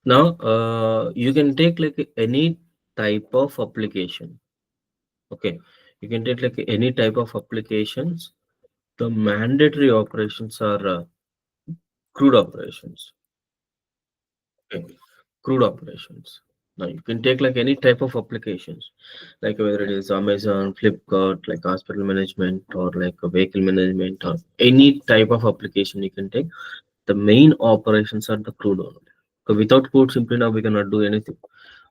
Now, you can take like any type of application. Okay, you can take like any type of applications. The mandatory operations are crude operations. Okay, crude operations. Now you can take like any type of applications, like whether it is Amazon, Flipkart, like hospital management or like a vehicle management or any type of application you can take. The main operations are the crude only. So without crude, simply now we cannot do anything.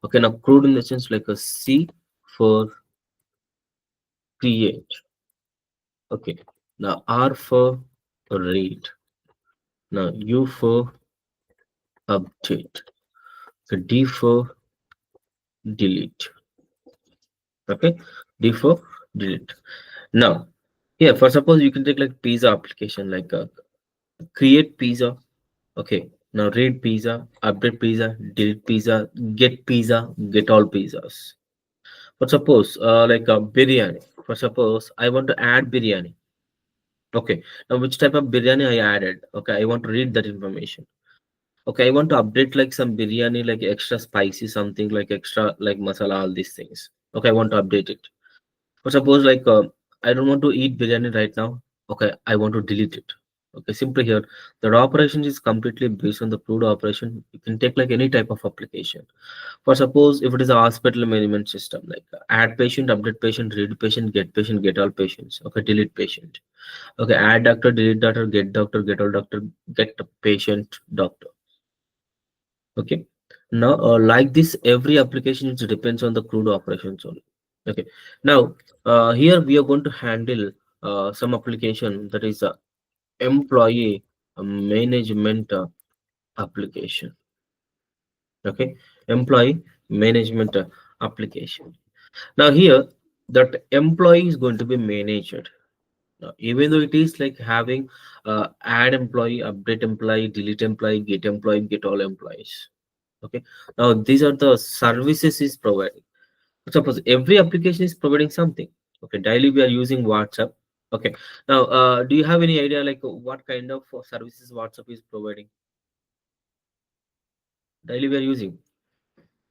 Okay, now crude in the sense like a C for create. Okay, now R for read. Now U for update. So D for delete. Okay, D for delete. Now here, for suppose you can take like pizza application, like create pizza. Okay, now read pizza, update pizza, delete pizza, get all pizzas. For suppose like a biryani. For suppose I want to add biryani. Okay, now which type of biryani I added? Okay, I want to read that information. Okay, I want to update like some biryani, like extra spicy, something like extra like masala, all these things. Okay, I want to update it. For suppose like I don't want to eat biryani right now. Okay, I want to delete it. Okay, simply here the operation is completely based on the crude operation. You can take like any type of application. For suppose if it is a hospital management system, like add patient, update patient, read patient, get all patients. Okay, delete patient. Okay, add doctor, delete doctor, get all doctor, get the patient, doctor. Okay. Now, like this, every application it depends on the crude operations only. Okay. Now, here we are going to handle some application that is a employee management application. Okay, employee management application. Now here, that employee is going to be managed. Now, even though it is like having add employee, update employee, delete employee, get all employees. Okay, now these are the services is providing. Suppose every application is providing something. Okay, daily we are using WhatsApp. Okay, now do you have any idea like what kind of services WhatsApp is providing? Daily we are using.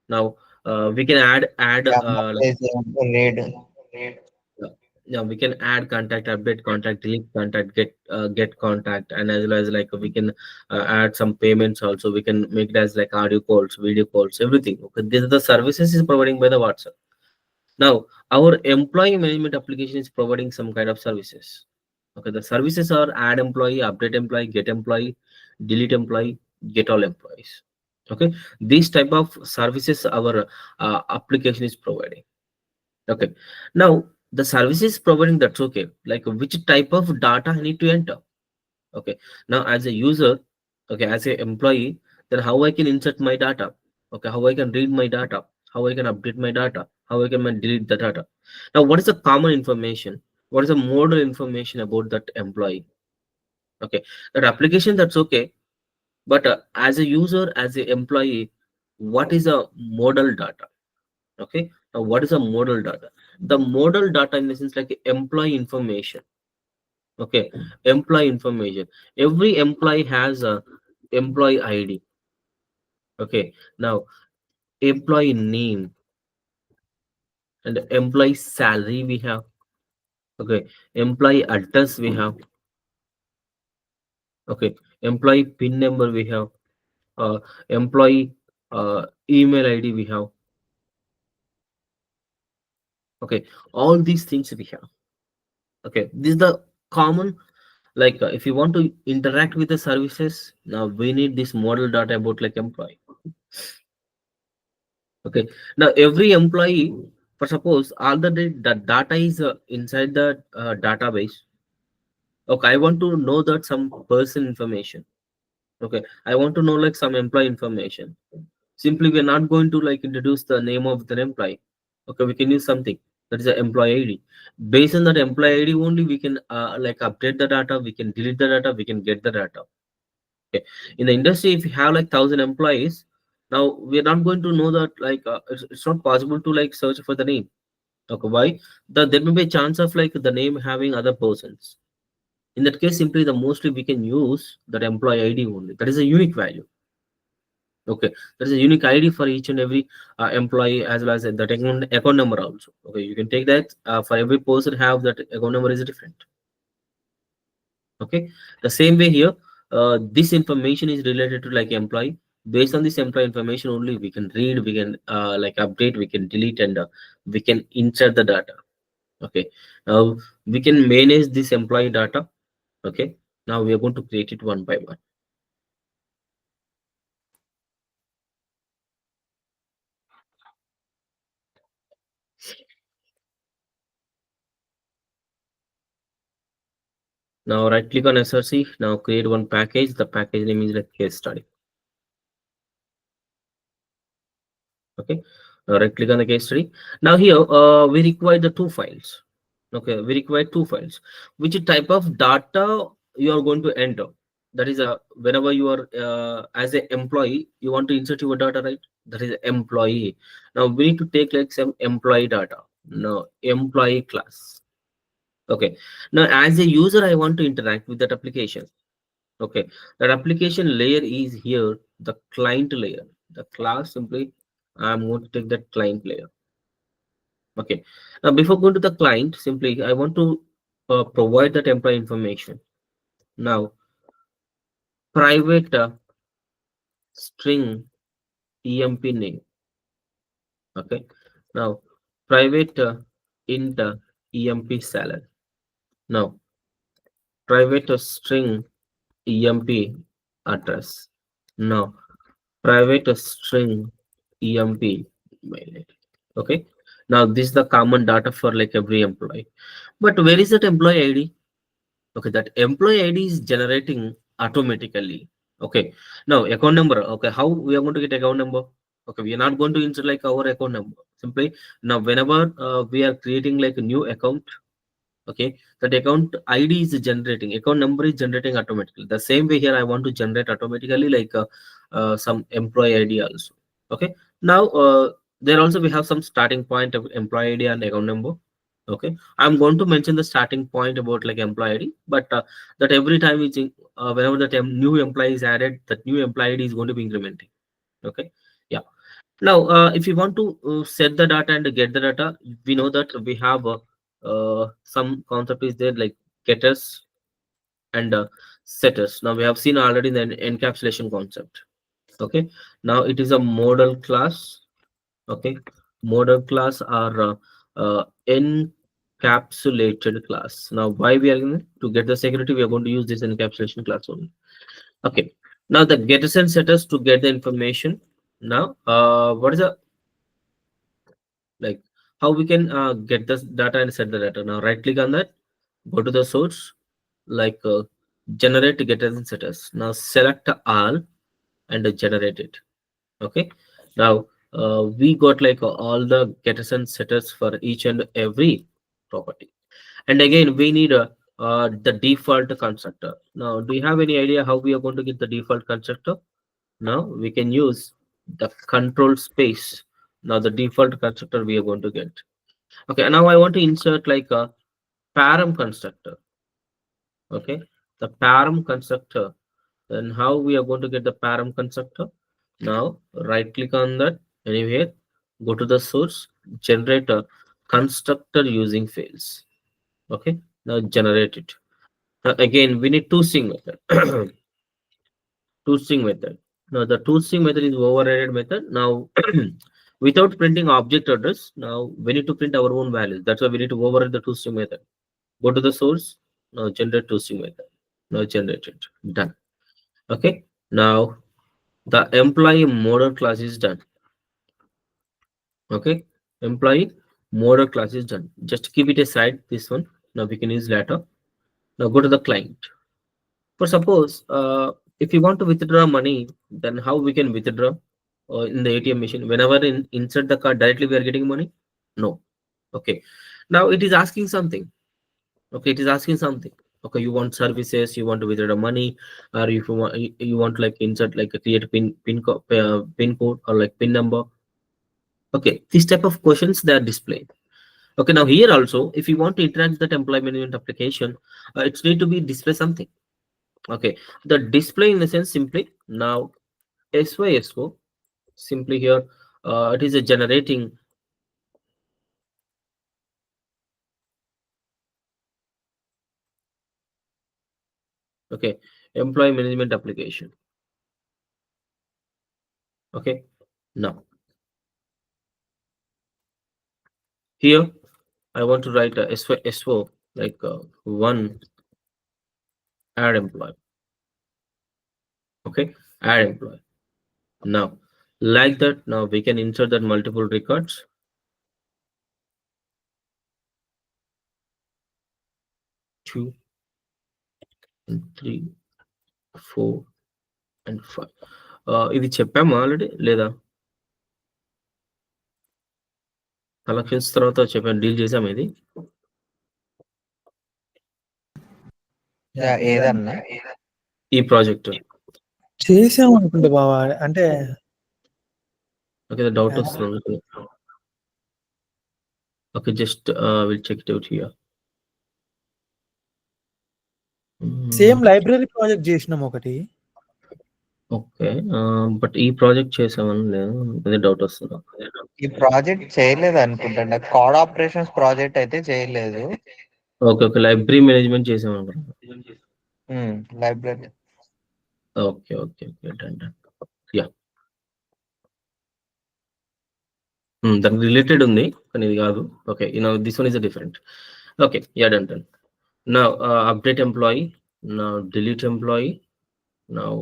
Now we can add Yeah, is read. yeah, yeah, we can add contact, update contact, delete contact, get contact, and as well as like we can add some payments also. We can make it as like audio calls, video calls, everything. Okay, these are the services is providing by the WhatsApp. Now our employee management application is providing some kind of services. Okay, the services are add employee, update employee, get employee, delete employee, get all employees. Okay, these type of services our application is providing. Okay, now the services providing, that's okay, like which type of data I need to enter. Okay, now as a user, okay, as a employee, then how I can insert my data. Okay, how I can read my data, how I can update my data, how I can delete the data. Now what is the common information, what is the model information about that employee? Okay, that application, that's okay, but as a user, as a employee, what is a model data? Okay, now what is a model data? The model data in the sense like employee information. Okay, employee information. Every employee has a employee ID. Okay, now employee name and employee salary we have. Okay, employee address we have. Okay, employee pin number we have. Employee email ID we have. Okay, all these things we have. Okay, this is the common, like if you want to interact with the services, now we need this model data about like employee. Okay, now every employee, for suppose all the data is inside the database. Okay, I want to know that some person information. Okay, I want to know like some employee information. Simply we're not going to like introduce the name of the employee. Okay, we can use something that is an employee ID. Based on that employee ID only, we can like update the data, we can delete the data, we can get the data. Okay, in the industry if you have like 1,000 employees, now we're not going to know that like it's not possible to like search for the name. Okay, why? There may be a chance of like the name having other persons. In that case, simply the mostly we can use that employee ID only, that is a unique value. Okay, there is a unique ID for each and every employee, as well as that account number also. Okay, you can take that for every person have that account number is different. Okay, the same way here, this information is related to like employee. Based on this employee information only, we can read, we can like update, we can delete, and we can insert the data. Okay, now we can manage this employee data. Okay, now we are going to create it one by one. Now right click on src. Now create one package. The package name is like case study. Okay, right click on the case study. Now here we require the two files. Okay, we require two files. Which type of data you are going to enter? That is whenever you are as an employee, you want to insert your data, right? That is employee. Now we need to take like some employee data. No, employee class. Okay, now as a user I want to interact with that application. Okay, that application layer is here, the client layer. The class simply I'm going to take that client layer. Okay, now before going to the client, simply I want to provide that employee information. Now private string empName. Okay, now private int empSal. Now private string emp address. Now private string emp mail ID. Okay, now this is the common data for like every employee. But where is that employee ID? Okay, that employee ID is generating automatically. Okay, now account number. Okay, how we are going to get account number? Okay, we are not going to insert like our account number. Simply now whenever we are creating like a new account. Okay, that account ID is generating, account number is generating automatically. The same way here I want to generate automatically like some employee ID also. Okay, now there also we have some starting point of employee ID and account number. Okay, I'm going to mention the starting point about like employee ID, but that every time it's whenever that new employee is added, that new employee ID is going to be incrementing. Okay, yeah. Now, if you want to set the data and get the data, we know that we have some concept is there like getters and setters. Now we have seen already the encapsulation concept. Okay. Now it is a model class. Okay. Model class are encapsulated class. Now why we are going to get the security, we are going to use this encapsulation class only. Okay. Now the getters and setters to get the information. Now, what is the like how we can get this data and set the data. Now right click on that, go to the source, like generate getters and setters. Now select all and generate it. Okay, now we got like all the getters and setters for each and every property. And again we need the default constructor. Now do you have any idea how we are going to get the default constructor? Now we can use the control space. Now the default constructor we are going to get. Okay, now I want to insert like a param constructor. Okay, the param constructor. Then how we are going to get the param constructor? Now right click on that anywhere, go to the source, generate a constructor using fields. Okay, now generate it. Now again we need toString method. toString method. Now the toString method is overridden method. Now without printing object address, now we need to print our own values. That's why we need to override the toString method. Go to the source. Now generate toString method. Now generate it. Done. Okay. Now the employee model class is done. Okay. Employee model class is done. Just keep it aside. This one. Now we can use later. Now go to the client. For suppose if you want to withdraw money, then how we can withdraw in the ATM machine? Whenever insert the card directly, we are getting money. No. Okay. Now it is asking something. Okay, it is asking something. Okay, you want services, you want to withdraw money, or if you want like insert like a create pin code or like pin number. Okay, this type of questions they are displayed. Okay, now here also if you want to interact with that employee management application, it's need to be display something. Okay, the display in the sense simply now SYSO, simply here, it is a generating, okay, employee management application. Okay, now here I want to write a SO like one add employee. Okay, add employee. Now, like that, now we can insert that multiple records, 2 and 3, 4 and 5. ఇది చెప్పాము already లేదా? Collections తర్వాత చెప్పాను, deal చేసాము ఇది. ఏదన్నా ఈ project చేసాం అనుకుంటా బావా, అంటే ఓకే, డౌట్ వస్తుంది. Okay, just will check it out here. Same library project చేసినాం ఒకటి. ఓకే, బట్ ఈ ప్రాజెక్ట్ చేసామని లేదు, అదే డౌట్ వస్తుంది. ఈ ప్రాజెక్ట్ చేయలేదు అనుకుంటా, కోడ్ ఆపరేషన్స్ ప్రాజెక్ట్ అయితే చేయలేదు. ఓకే ఓకే, లైబ్రరీ మేనేజ్మెంట్ చేసామనుకుంటున్నాను. Library okay okay okay, done done. Ya, దానికి రిలేటెడ్ ఉంది కానీ ఇది కాదు. Okay, this one is different. Okay, ya, done done. Now update employee, now delete employee, now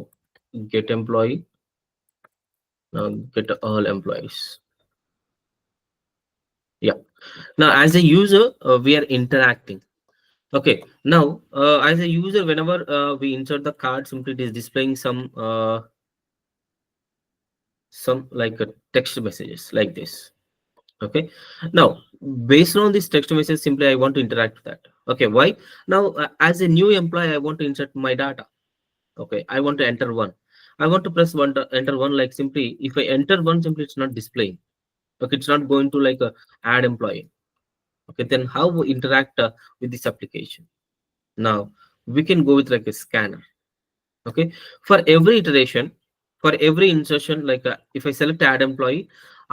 get employee, now get all employees. Yeah, now as a user we are interacting. Okay, now as a user, whenever we insert the card, simply it is displaying some like text messages like this. Okay, now based on this text message, simply I want to interact with that. Okay, why? Now as a new employee, I want to insert my data. Okay, I want to enter one. I want to press one to enter one, like simply if I enter one, simply it's not displaying. Okay, it's not going to like add employee. Okay, then how we interact with this application? Now we can go with like a scanner. Okay, for every iteration, for every insertion, like if I select add employee,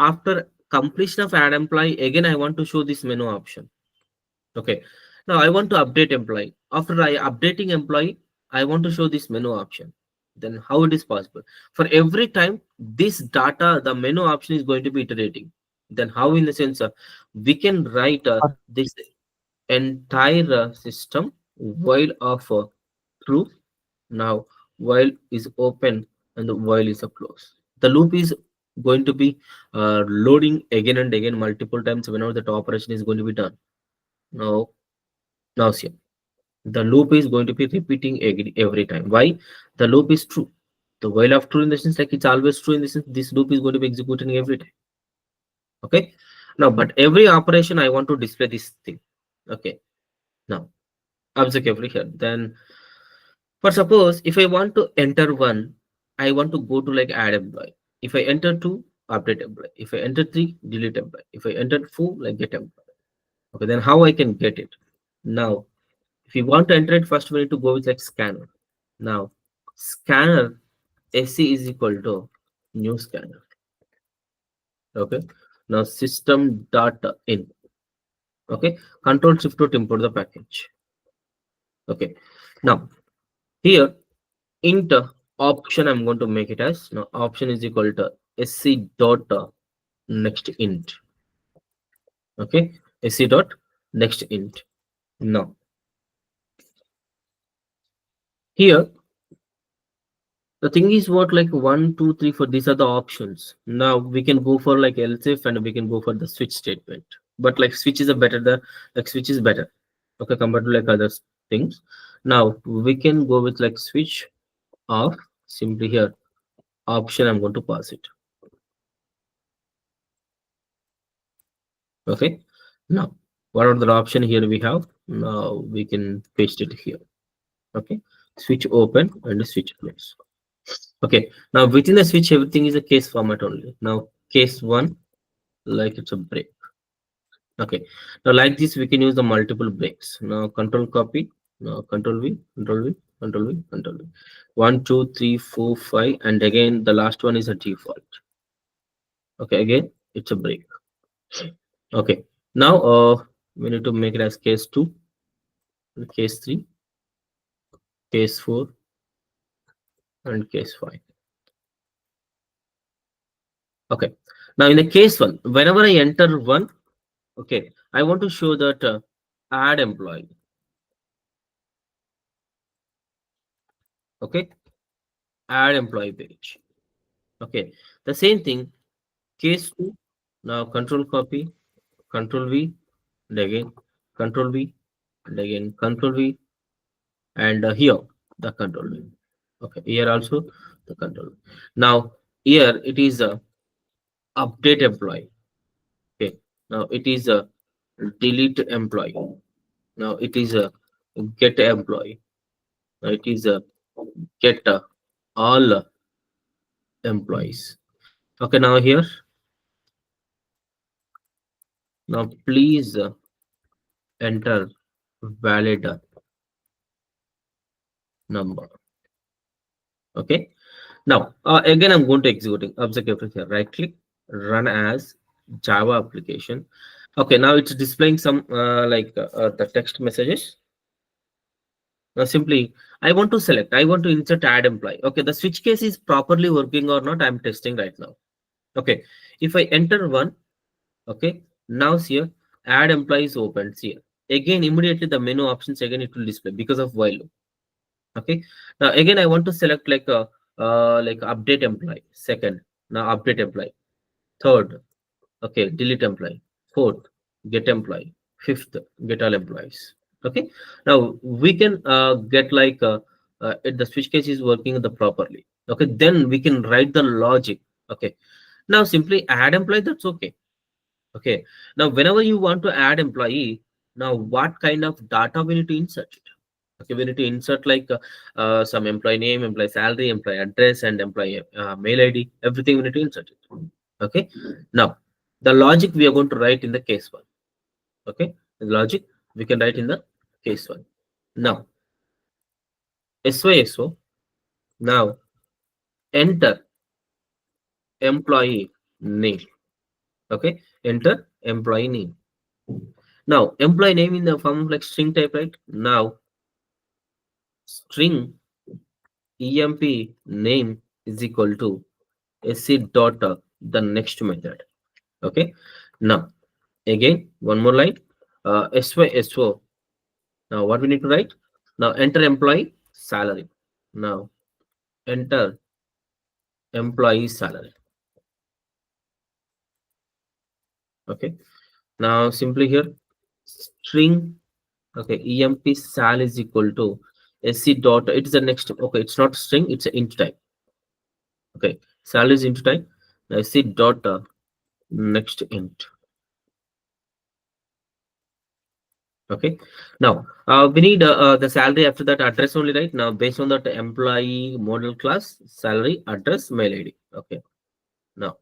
after completion of add employee, again I want to show this menu option. Okay, now I want to update employee. After I updating employee, I want to show this menu option. Then how it is possible? For every time this data, the menu option is going to be iterating. Then how, in the sense we can write this entire system while of true. Now while is open and the while is close. The loop is going to be loading again and again multiple times whenever that operation is going to be done. Now see, the loop is going to be repeating every time. Why? The loop is true. The while of true, in the sense like it's always true, in the sense this loop is going to be executing every time. Okay, now but every operation I want to display this thing. Okay, now observe every here. Then for suppose if I want to enter one, I want to go to like add employee. If I enter two, update employee. If I enter three, delete employee. If I enter four, like get employee. Okay, then how I can get it? Now if you want to enter it, first we need to go with like scanner. Now scanner sc is equal to new scanner. Okay, now system data in. Okay, control shift to import the package. Okay, now here int option I'm going to make it as, now option is equal to sc dot next int. Okay, sc dot next int. Now here the thing is what, like 1 2 3 4, these are the options. Now we can go for like else if, and we can go for the switch statement, but like switch is a better, the like switch is better, okay, compared to like other things. Now we can go with like switch off. Simply here option I'm going to pass it. Okay, now what are the option here we have? Now we can paste it here. Okay, switch open and switch close. Okay, now within the switch everything is a case format only. Now case one, like it's a break. Okay, now like this we can use the multiple breaks. Now control copy, now control v, Control V, Control V. 1, 2, 3, 4, 5, and again the last one is a default. Okay, again it's a break. Okay, now we need to make it as case 2, case 3, case 4, and case 5. Okay, now in the case 1, whenever I enter 1, okay, I want to show that add employee. Okay, add employee page. Okay, the same thing, case 2. Now control copy, control V, and again control V, and again control V, and here the control V. Okay, here also the control V. Now here it is a update employee. Okay, now it is a delete employee. Now it is a get employee. Now it is a get all employees. Okay, now here, now please enter valid number. Okay, now again I'm going to executing observe here, right click, run as Java application. Okay, now it's displaying some the text messages. Now simply I want to select, I want to insert add employee. Okay, the switch case is properly working or not, I'm testing right now. Okay, if I enter 1, okay, now here add employees opens here. Again immediately the menu options again it will display because of while loop. Okay, now again I want to select like a update employee. Second, now update employee. Third, okay, delete employee. Fourth, get employee. Fifth, get all employees. Okay, now we can get if the switch case is working the properly. Okay, then we can write the logic. Okay, now simply add employee, that's okay. Okay, now whenever you want to add employee, now what kind of data we need to insert it? Okay, we need to insert some employee name, employee salary, employee address, and employee mail ID. Everything we need to insert it. Okay, now the logic we are going to write in the case 1. Okay, the logic we can write in the case 1. Now SYSO, now enter employee name. Okay, enter employee name. Now employee name in the form of like string type, right? Now string emp name is equal to sc dot the next method. Okay, now again one more line, SYSO. Now what we need to write? Now enter employee salary. Now enter employee salary. Okay, now simply here string, okay, emp sal is equal to sc dot, it is the next, okay, it's not string, it's an int type. Okay, sal is int type. Now sc dot next int. Okay, now we need the salary, after that address only, right? Now based on that employee model class, salary, address, mail ID. Okay, now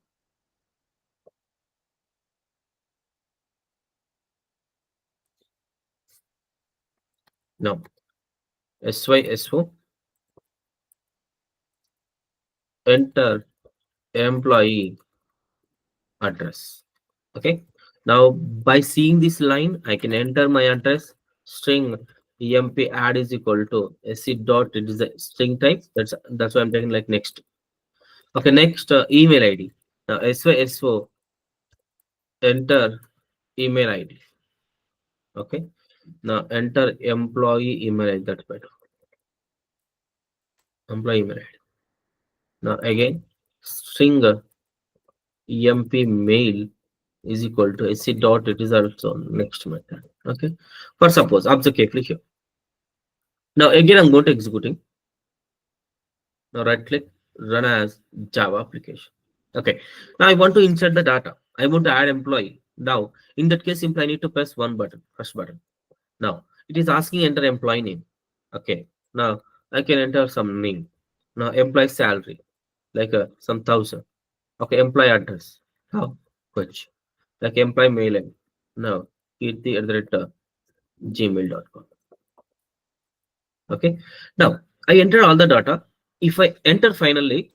now SYSO enter employee address. Okay, now by seeing this line I can enter my address. String emp add is equal to sc dot, it is a string type, that's why I'm taking like next. Okay, next email ID. Now SYSO enter email ID. Okay, now enter employee email ID, that's better. Employee email ID. Now again string emp mail is equal to sc dot, it is also next method. Okay, for suppose observe carefully here. Now again I'm going to executing. Now right click, run as Java application. Okay, now I want to insert the data, I want to add employee. Now in that case simply I need to press one button, first button. Now it is asking enter employee name. Okay, now I can enter some name. Now employee salary, like some thousand. Okay, employee address, how much, like employee mail ID. Now kirti@gmail.com. Okay, now I enter all the data. If I enter finally,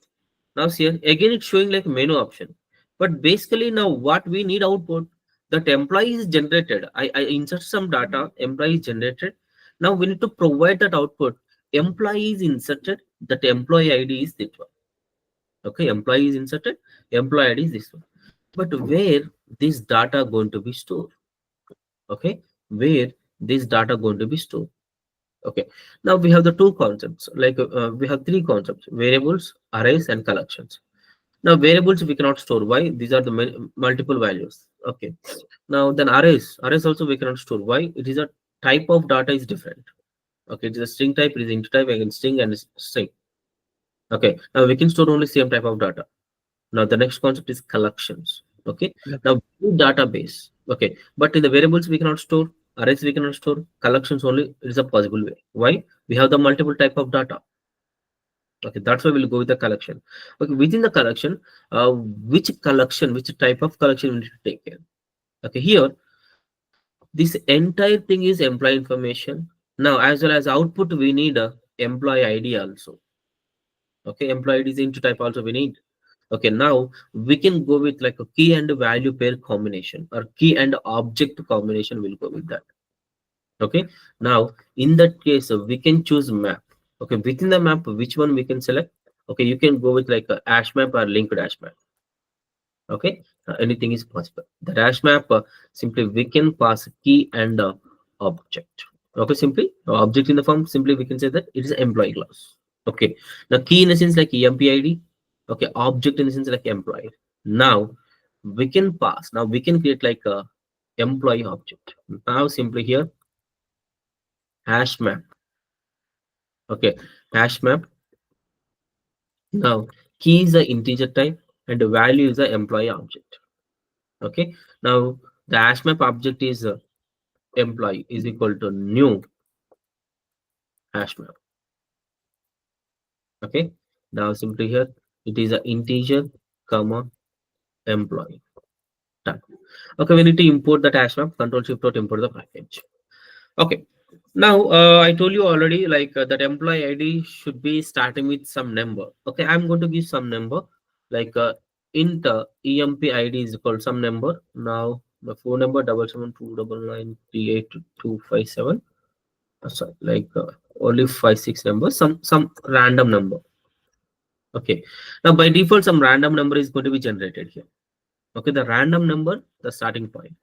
now see here, again it's showing like menu option. But basically now what we need output, that employee is generated. I insert some data, employee is generated. Now we need to provide that output. Employee is inserted, that employee ID is this one. Okay, employee is inserted, employee ID is this one. But where this data going to be stored? Okay, where this data going to be stored? Okay, now we have the two concepts, like we have three concepts: variables, arrays, and collections. Now variables we cannot store. Why? These are the multiple values. Okay, now then arrays also we cannot store. Why? It is a type of data is different. Okay, it is a string type, it is int type, again string and string. Okay, now we can store only same type of data. Now the next concept is collections. Okay, now database. Okay, but in the variables we cannot store, arrays we cannot store, collections only is a possible way. Why? We have the multiple type of data. Okay, that's why we'll go with the collection. Okay, within the collection, which type of collection we need to take care. Okay, here this entire thing is employee information. Now as well as output, we need a employee ID also. Okay, employee ID is into type also we need. Okay, now we can go with like a key and value pair combination, or key and object combination. We'll go with that. Okay, now in that case we can choose map. Okay, within the map, which one we can select? Okay, you can go with like a hash map or linked hash map. Okay, anything is possible. The hash map, simply we can pass key and object. Okay, simply object in the form, simply we can say that it is employee class. Okay, now key in the sense like empid. Okay, object in the sense like employee. Now we can pass, now we can create like a employee object. Now simply here hash map. Okay, hash map. Now key is the integer type and the value is the employee object. Okay, now the hash map object is employee is equal to new hash map. Okay, now simply here it is a integer comma employee. Done. Okay, we need to import that hash map. Control shift out, import the package. Okay, now I told you already like that employee ID should be starting with some number. Okay, I'm going to give some number like int emp ID is equal to some number. Now the phone number 7729938257. Sorry, like only 5 6 numbers, some random number. Okay, now by default some random number is going to be generated here. Okay, the random number, the starting point.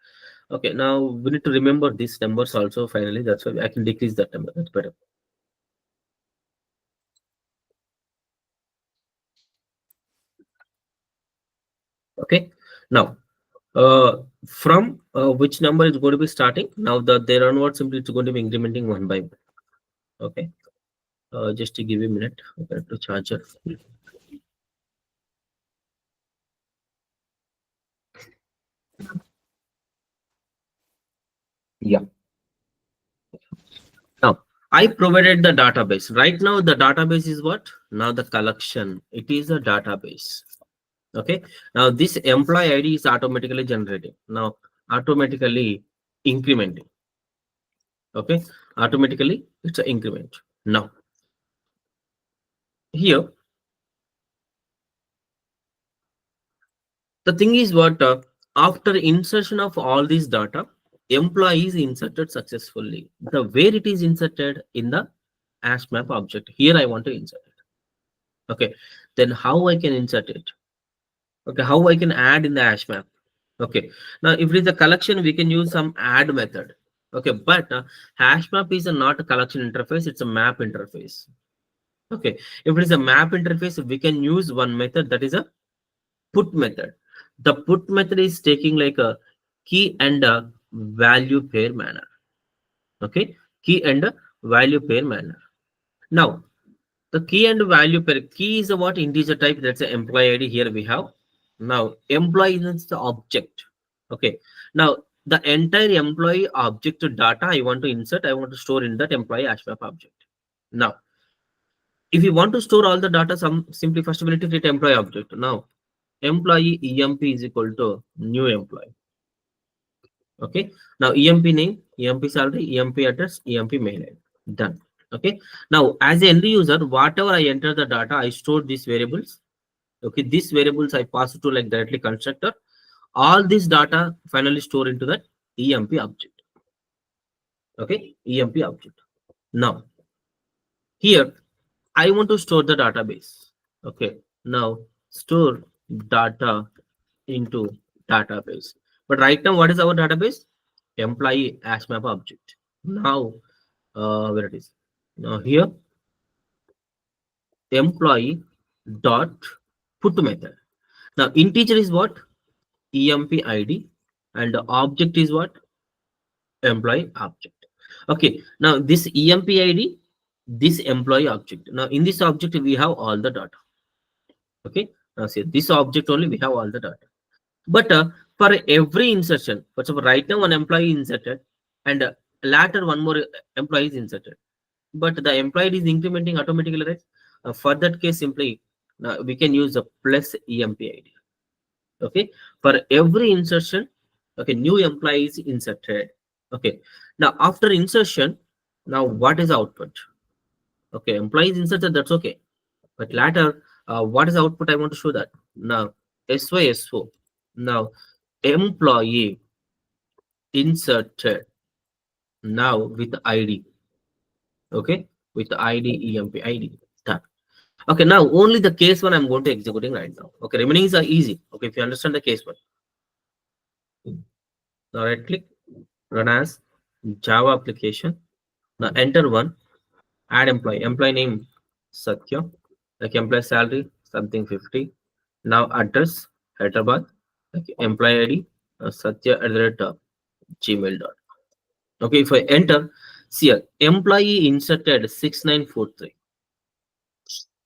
Okay, now we need to remember these numbers also finally. That's why I can decrease that number. That's better. Okay, now from which number is going to be starting. Now the there onward simply it's going to be incrementing one by one. Okay, just to give you a minute. Okay, to charger. Yeah. Now I provided the database. Right now the database is what? Now the collection. It is a database. Okay, now this employee ID is automatically generating. Now automatically incrementing. Okay, automatically it's an increment. Now here the thing is what after insertion of all this data, employee is inserted successfully. The where it is inserted in the hash map object. Here I want to insert it. Okay, then how I can insert it? Okay, how I can add in the hash map? Okay, now if it is a collection, we can use some add method. Okay, but hash map is not a collection interface, it's a map interface. Okay, if it is a map interface, we can use one method, that is a put method. The put method is taking like a key and a value pair manner. Okay, key and a value pair manner. Now the key and value pair, key is a what? Integer type, that's an employee ID. Here we have. Now employee is the object. Okay, now the entire employee object data I want to insert, I want to store in that employee hash map object. Now if you want to store all the data, some simply first we need to create employee object. Now employee emp is equal to new employee. Okay, now emp name, emp salary, emp address, emp mail ID. Done. Okay. Now, as an end user, whatever I enter the data, I store these variables. Okay, these variables I pass to like directly constructor. All this data finally store into that emp object. Okay, emp object. Now, here I want to store the database. Okay, now store data into database. But right now, what is our database? Employee hash map object. Now, where it is? Now here, employee dot put method. Now integer is what? Emp id, and the object is what? Employee object. Okay. Now this emp id, this employee object. Now in this object we have all the data. Okay. Now see this object only we have all the data. But for every insertion, for example, right now one employee inserted, and later one more employee is inserted. But the employee is incrementing automatically, right? For that case, simply we can use the plus emp id. Okay, for every insertion, okay, new employee is inserted. Okay, now after insertion, now what is output? Okay, employee is inserted, that's okay. But later, what is output? I want to show that. Now SYSO, now employee inserted, now with id. Okay, with id emp id. Done. Okay, now only the case one I'm going to executing right now. Okay, remaining is easy. Okay, if you understand the case one. Now right click, run as Java application. Now enter one, add employee. Employee name Satya, like employee salary something 50. Now address Hyderabad, like employee ID Satya at the rate gmail dot. Okay, if I enter, see here, employee inserted 6943.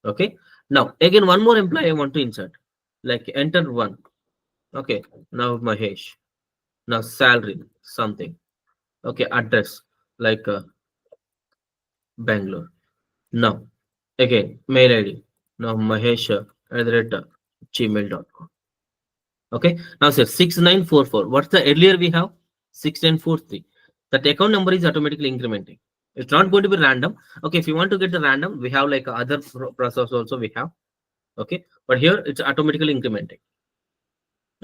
Okay, now again one more employee I want to insert, like enter one. Okay, now Mahesh. Now salary something. Okay, address like Bangalore. Now again mail ID. Now Mahesh at the rate gmail.com. Okay, now sir 6944. What's the earlier we have? 6943. That account number is automatically incrementing. It's not going to be random. Okay, if you want to get the random, we have like other process also we have. Okay, but here it's automatically incrementing.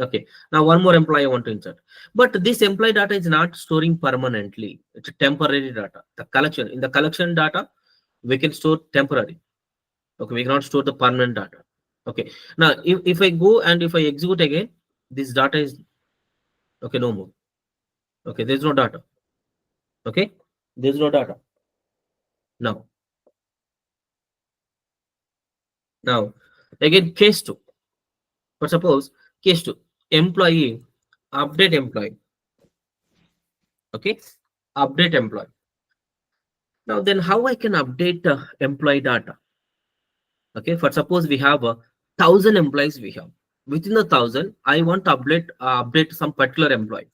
Okay, now one more employee I want to insert. But this employee data is not storing permanently. It's temporary data. The collection, in the collection data, we can store temporary. Okay, we cannot store the permanent data. Okay, now if I go and if I execute again, this data is okay, no more. Okay, there's no data. Okay, there's no data. Now, now again case two. But suppose case two, employee, update employee. Okay, update employee. Now then how I can update employee data? Okay, for suppose we have 1,000 employees we have. Within the 1,000, I want to update some particular employee.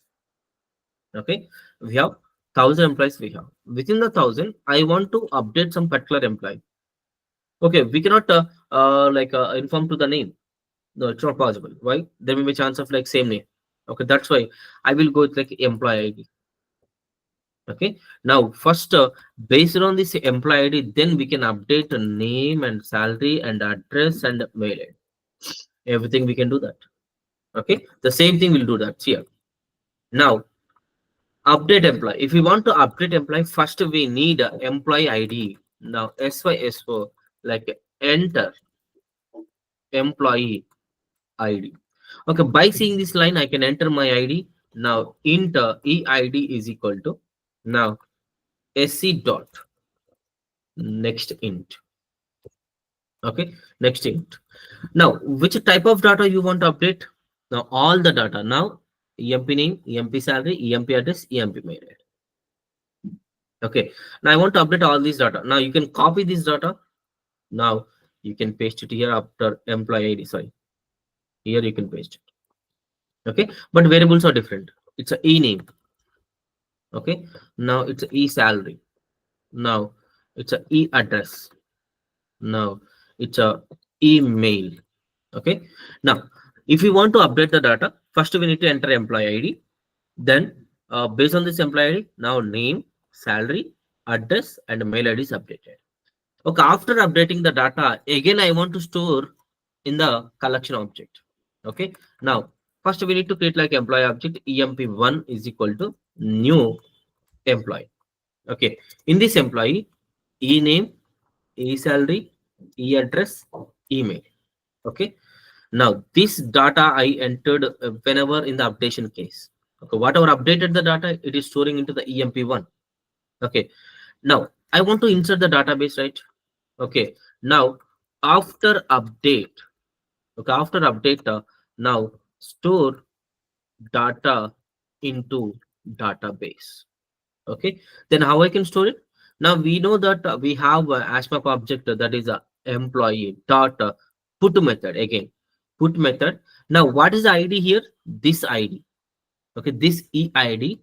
Okay, we have 1,000 employees we have. Within the 1,000, I want to update some particular employee. Okay, we cannot inform to the name. No, it's not possible. Why? There may be a chance of like same name. Okay, that's why I will go with like employee ID. Okay, now first based on this employee ID, then we can update the name and salary and address and mail ID. Everything we can do that. Okay, the same thing we'll do that here. Now update employee. If we want to update employee, first we need a employee ID. Now SYSO, like enter employee ID. Okay, by seeing this line, I can enter my ID. Now int eid is equal to now sc dot next int. Okay, next int. Now which type of data you want to update? Now all the data. Now emp name, emp salary, emp address, emp mail. Okay, now I want to update all these data. Now you can copy this data. Now you can paste it here after employee ID. Sorry, here you can paste it. Okay, but variables are different. It's a e name. Okay, now it's a e salary. Now it's a e address. Now it's a email. Okay, now if you want to update the data, first we need to enter employee ID. Then based on this employee ID, now name, salary, address, and mail ID is updated. Okay, after updating the data, again I want to store in the collection object. Okay, now first we need to create like employee object. Emp1 is equal to new employee. Okay, in this employee, e name, e salary, e address, email. Okay, now this data I entered whenever in the updation case. Okay, whatever updated the data, it is storing into the emp1. Okay, now I want to insert the database, right? Okay, now after update, okay, after update, now store data into database. Okay, then how I can store it? Now we know that we have a asmap object that is a employee dot put method. Again, put method. Now what is the id here? This id. Okay, this eid.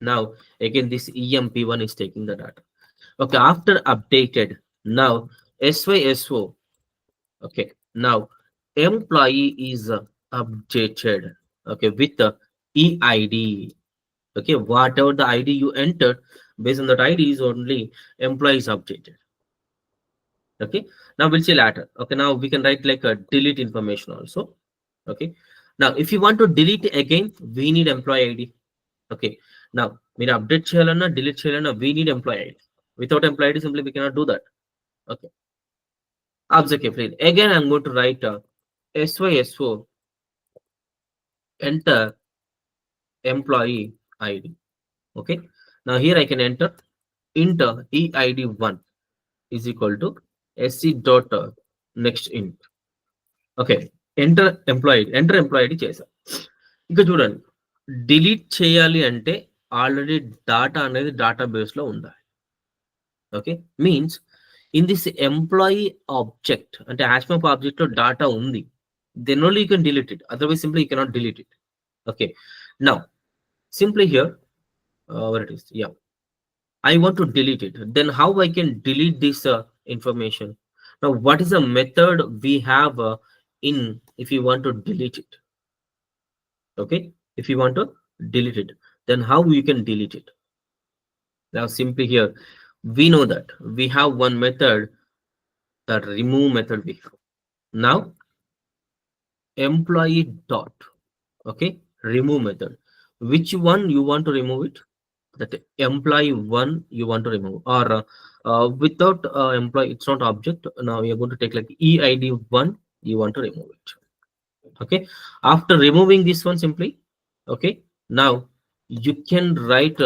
Now again this emp1 is taking the data. Okay, after updated, now syso. Okay, now employee is updated. Okay, with the eid. Okay, whatever the id you entered, based on that id is only employees updated. Okay, now we'll see later. Okay, now we can write like a delete information also. Okay, now if you want to delete again, we need employee id. Okay, now మీరు update చేయాలన్నా delete చేయాలన్నా we need employee id. Without employee id simply we cannot do that. Okay, observe carefully. Again I'm going to write syso enter employee id. Okay, now here I can enter int eid1 is equal to sc dot next int. Okay, enter employed చేసా. ఇక చూడండి, delete చేయాలి అంటే already data అనేది database లో ఉండాలి. Okay, means in this employee object అంటే hashmap object లో డాటా ఉంది, then only you can delete it, otherwise simply you cannot delete it. Okay, now simply here where it is, yeah, I want to delete it. Then how I can delete this information? Now, what is the method we have in if you want to delete it? Okay, if you want to delete it, then how you can delete it? Now, simply here, we know that we have one method, that remove method we have. Now, employee dot, okay, remove method. Which one you want to remove it? That employee one you want to remove, or without employee, it's not object. Now you're going to take like eid1, you want to remove it. Okay, after removing this one simply, okay, now you can write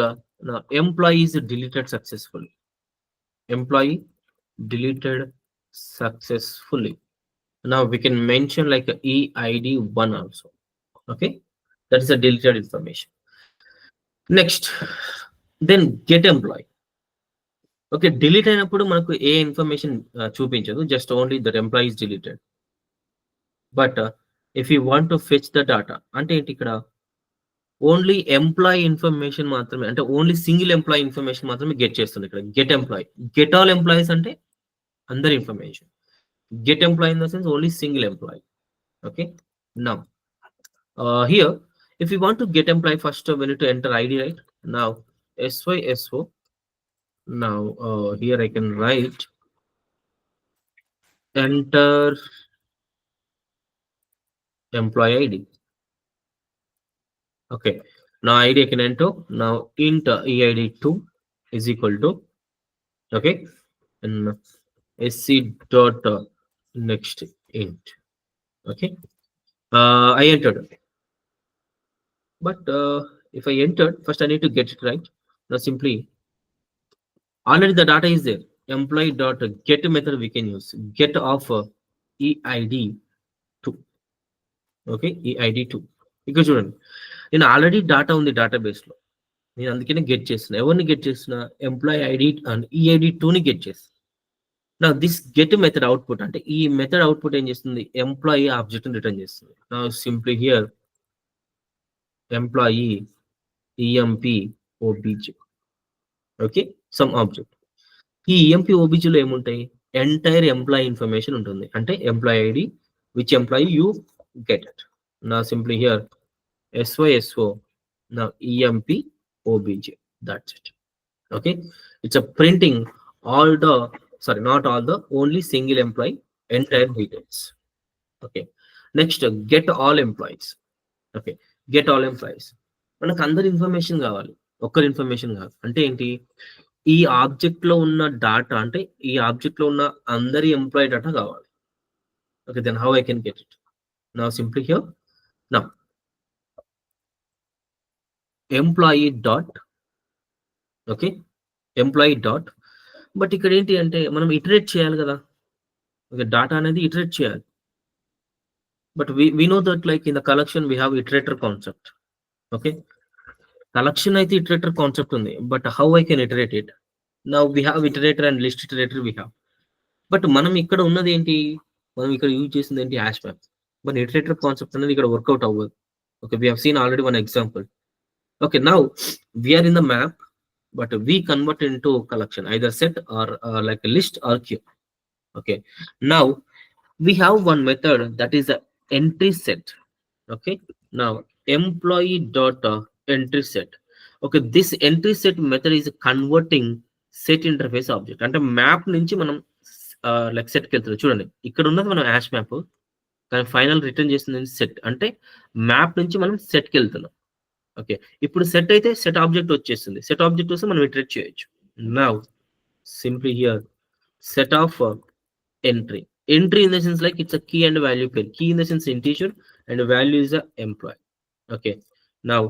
now employee is deleted successfully, employee deleted successfully. Now we can mention like eid1 also. Okay, that is a deleted information. Next, then get employee. Okay, delete అయినప్పుడు మనకు ఏ information చూపించదు, just only that employee is deleted. But if you want to fetch the data అంటే ఏంటి, ఇక్కడ only employee information మాత్రమే, అంటే only single employee information మాత్రమే get చేస్తుంది. ఇక్కడ get employee, get all employees అంటే అందరి information, get employee in the sense only single employee. Okay, now here if you want to get employee, first we need to enter id, right? Now syso, now here I can write enter employee id. Okay, now id I can enter. Now int eid2 is equal to, okay, and sc dot next int. Okay, I entered, but if I entered, first I need to get it right. Now simply already the data is there, employee dot get method we can use, get of eid2. Okay, eid2 ఇక్కడ చూడండి, నేను already data ఉంది database లో, నేను అందుకనే get చేస్తున్నా. ఎవరిని get చేస్తున్నా? ఎంప్లాయీ ఐడి అండ్ eid2ని గెట్ చేస్తున్నా. నా దిస్ గెట్ మెథడ్ అవుట్పుట్ అంటే ఈ మెథడ్ అవుట్పుట్ ఏం చేస్తుంది? ఎంప్లాయీ ఆబ్జెక్ట్ రిటర్న్ చేస్తుంది. నా simply here employee emp obj, okay, some object. ఈ emp obj లో ఏముంటాయి? ఎంటైర్ ఎంప్లాయీ ఇన్ఫర్మేషన్ ఉంటుంది, అంటే employee ID, which employee you get it. నా simply here syso, now emp obj, that's it. Okay, it's a printing all the, sorry, not all the, only single employee entire details. Okay, next get all employees. Okay, get all employees, మనకు అందరి information కావాలి, ఒక్కరి information కాదు. అంటే ఏంటి, ఈ object లో ఉన్న డాటా, అంటే ఈ ఆబ్జెక్ట్ లో ఉన్న అందరి ఎంప్లాయీ డాటా కావాలి. Okay, then how I can get it? Now simply here, now employee dot, okay, employee dot, but ఇక్కడ ఏంటి అంటే మనం ఇటరేట్ చేయాలి కదా. ఓకే, డాటా అనేది ఇటరేట్ చేయాలి. But we know that like in the collection we have iterator concept. Okay, collection అయితే iterator concept ఉంది, but how I can iterate it? Now we have iterator and list iterator we have. But మనం ఇక్కడ ఉన్నది ఏంటి, మనం ఇక్కడ use చేసింది ఏంటి, hash map. But iterator concept అనేది ఇక్కడ వర్కౌట్ అవ్వదు. Okay, we have seen already one example. Okay, now we are in the map, but we convert into collection, either set or like a list or queue. Okay, now we have one method that is the entry set. Okay, now employee dot entry set. Okay, this entry set method is converting set interface object. అంటే map నుంచి మనం like set కి వెళ్తుంది. చూడండి, ఇక్కడ ఉన్నది మనం ash map, కానీ ఫైనల్ రిటర్న్ చేస్తుంది సెట్. అంటే మ్యాప్ నుంచి మనం సెట్ కి వెళ్తున్నాం. ఓకే, ఇప్పుడు సెట్ అయితే సెట్ ఆబ్జెక్ట్ వచ్చేస్తుంది. సెట్ ఆబ్జెక్ట్ వస్తే మనం ఇటరేట్ చేయొచ్చు. Now simply here set of entry. Entry in the sense like it's a key and value pair. Key in the sense integer and value is a employee. Okay, now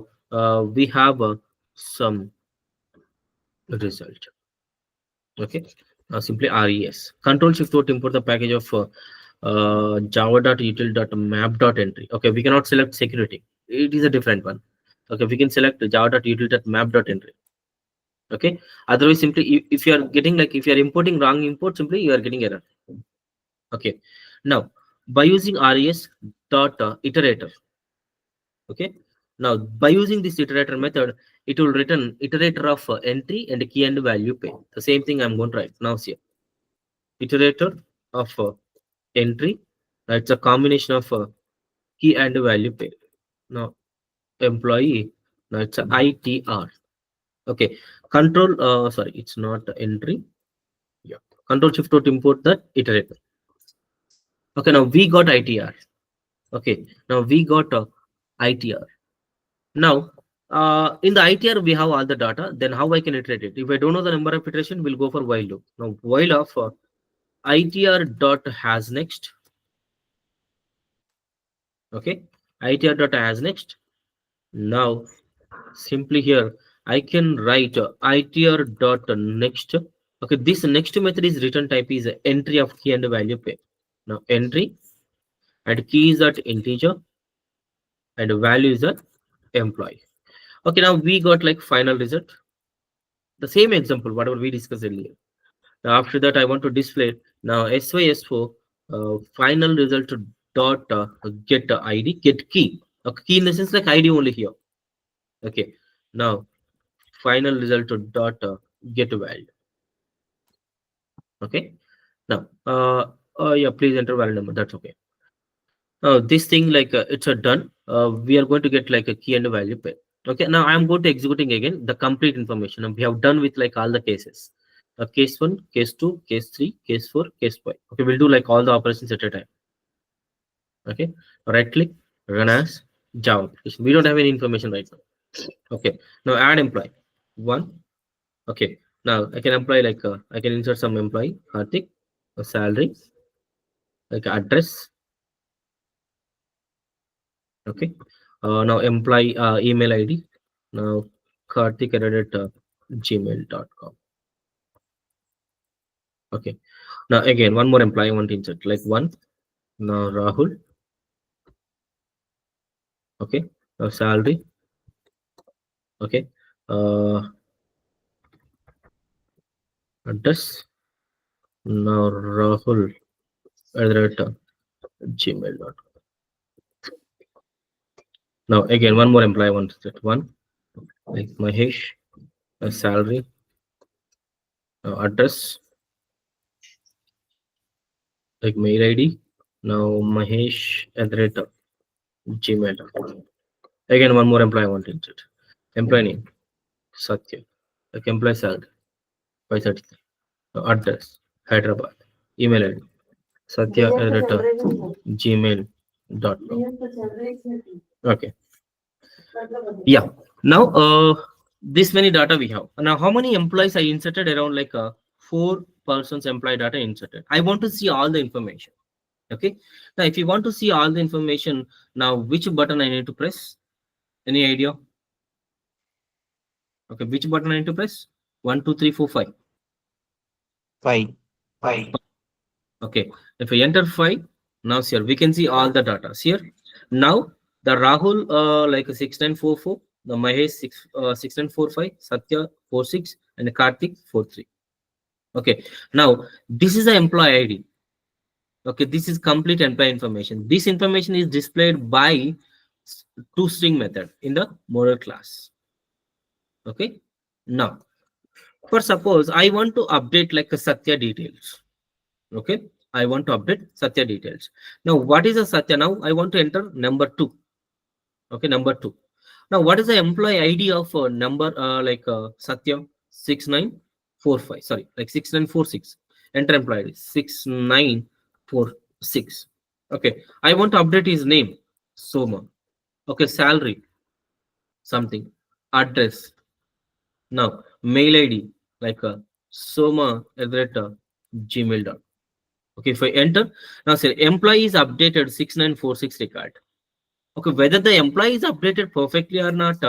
we have some result. Okay, simply res control shift to import the package of java.util.map.entry. Okay, we cannot select security, it is a different one. Okay, we can select java.util.map.entry. Okay, otherwise simply if you are getting like, if you are importing wrong import, simply you are getting error. Okay, now by using res dot iterator. Okay, now by using this iterator method, it will return iterator of entry and key and value pair. The same thing I'm going to write now. See, iterator of entry, it's a combination of key and value pair. Now employee, now it's a itr. Okay, control sorry, it's not entry. Yeah, control shift to import that iterator. Okay, now we got itr. Okay, now we got itr. Now in the itr we have all the data. Then how I can iterate it? If I don't know the number of iteration, we'll go for while loop. Now while of itr dot has next. Okay, itr dot has next. Now simply here I can write itr dot next. Okay, this next method is return type is entry of key and value pair. Now entry and key is that integer and value is that employee. Okay, now we got like final result, the same example whatever we discussed earlier. Now after that I want to display now sys4 final result dot get id, get key. Okay, key in the sense like id only here. Okay, now final result dot get value. Okay, now yeah, please enter value number, that's okay. This thing like it's a done. We are going to get like a key and a value pair. Okay, now I am going to executing again the complete information, and we have done with like all the cases. Case 1, case 2, case 3, case 4, case 5. Okay, we'll do like all the operations at a time. Okay, right click, run as Java. We don't have any information right now. Okay, now add employee 1. Okay, now I can apply like I can insert some employee, Karthik, a salary, like address. Okay, now employee email id, now karthik at gmail.com. Okay, now again one more employee I want to insert like 1. Now Rahul. Okay, now salary. Okay, address, now Rahul at gmail.com. Now again one more employee I want to set 1, like Mahesh, salary, address, like mail id, now Mahesh at gmail.com. Again one more employee I want to insert, employee name Satya, like employee salary, 5:30. Address Hyderabad. Email ID satya@gmail.com. Okay. Yeah. Now, this many data we have. Now, how many employees I inserted? Around like 4 persons employee data inserted. I want to see all the information. Okay. Now, if you want to see all the information, now which button I need to press? Any idea? Okay, which button I need to press? One, two, three, four, five. 5. Okay. If I enter five, now here we can see all the data. Here now the Rahul like 6944, the Mahesh 6945, Satya 46, and Karthik 43. Okay. Now this is the employee ID. Okay, this is complete employee information. This information is displayed by toString method in the model class. Okay. Now, for suppose I want to update like a Satya details. Okay, I want to update Satya details. Now, what is a Satya? Now, I want to enter number 2. Okay, number 2. Now, what is the employee ID of number Satya 6945? Sorry, like 6946. Enter employee ID 6946. Okay, I want to update his name Soma. Okay, salary something, address. Now, mail ID like soma@gmail.com. Okay, if I enter, now say employee is updated 6946 record. Okay, whether the employee is updated perfectly or not,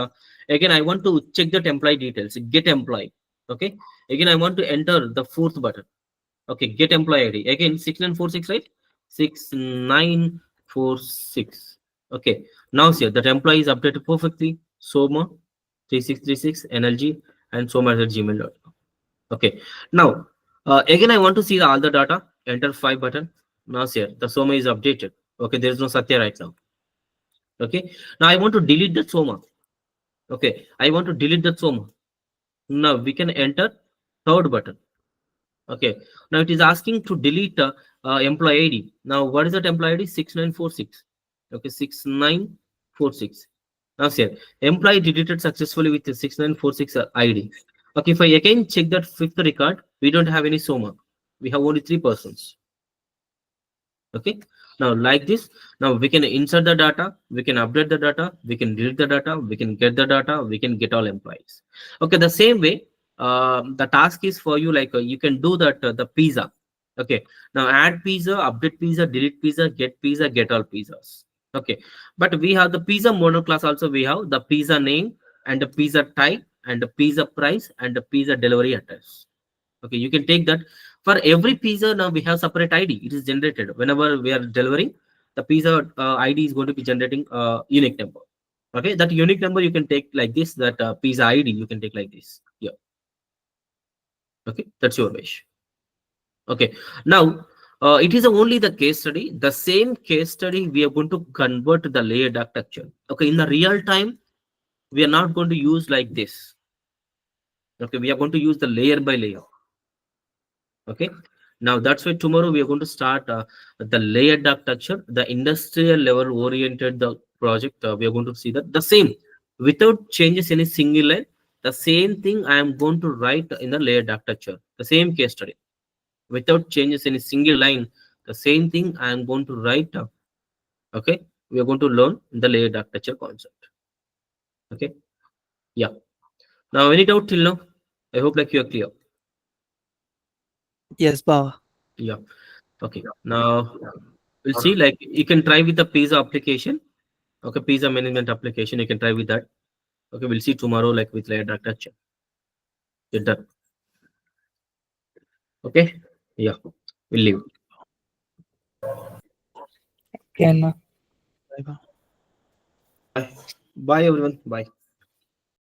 again I want to check that employee details, get employee. Okay, again I want to enter the fourth button. Okay, get employee ID. Again 6946, right? 6946. Okay, now see that employee is updated perfectly. Soma 3636 NLG and soma@gmail.com. Okay, now again I want to see all the data. Enter 5 button. Now here the Soma is updated. Okay, there is no Satya right now. Okay, now I want to delete the Soma. Okay, I want to delete the Soma. Now we can enter third button. Okay, now it is asking to delete employee ID. Now what is that employee ID? 6946. Okay, 6946. Now here employee deleted successfully with the 6946 ID. Okay, if I again check that fifth record, we don't have any Soma. We have only 3 persons. Okay, now like this, now we can insert the data, we can update the data, we can delete the data, we can get the data, we can get all employees. Okay, the same way the task is for you, like you can do that the pizza. Okay, now add pizza, update pizza, delete pizza, get all pizzas. Okay, but we have the pizza model class also. We have the pizza name and the pizza type and the pizza price and the pizza delivery address. Okay, you can take that. For every pizza now we have separate ID. It is generated whenever we are delivering. The pizza ID is going to be generating unique number. Okay, that unique number you can take like this. That pizza ID you can take like this. Yeah. Okay, that's your wish. Okay, now it is only the case study. The same case study we are going to convert the layered architecture. Okay, in the real time we are not going to use like this. Okay, we are going to use the layer by layer. Okay, now that's why tomorrow we are going to start the layered architecture, the industrial level oriented the project. We are going to see that the same without changes in a single line. The same thing I am going to write in the layered architecture, the same case study without changes in a single line. The same thing I am going to write. Okay, we are going to learn the layered architecture concept. Okay, yeah. Now any doubt till now? I hope like you are clear. Yes, Baba. Yeah. Okay, now we'll see, like you can try with the pizza application. Okay, pizza management application, you can try with that. Okay, we'll see tomorrow like with layer architecture. Get done. Okay, yeah, we'll leave. Can. Bye, Baba. Bye. Bye everyone. Bye.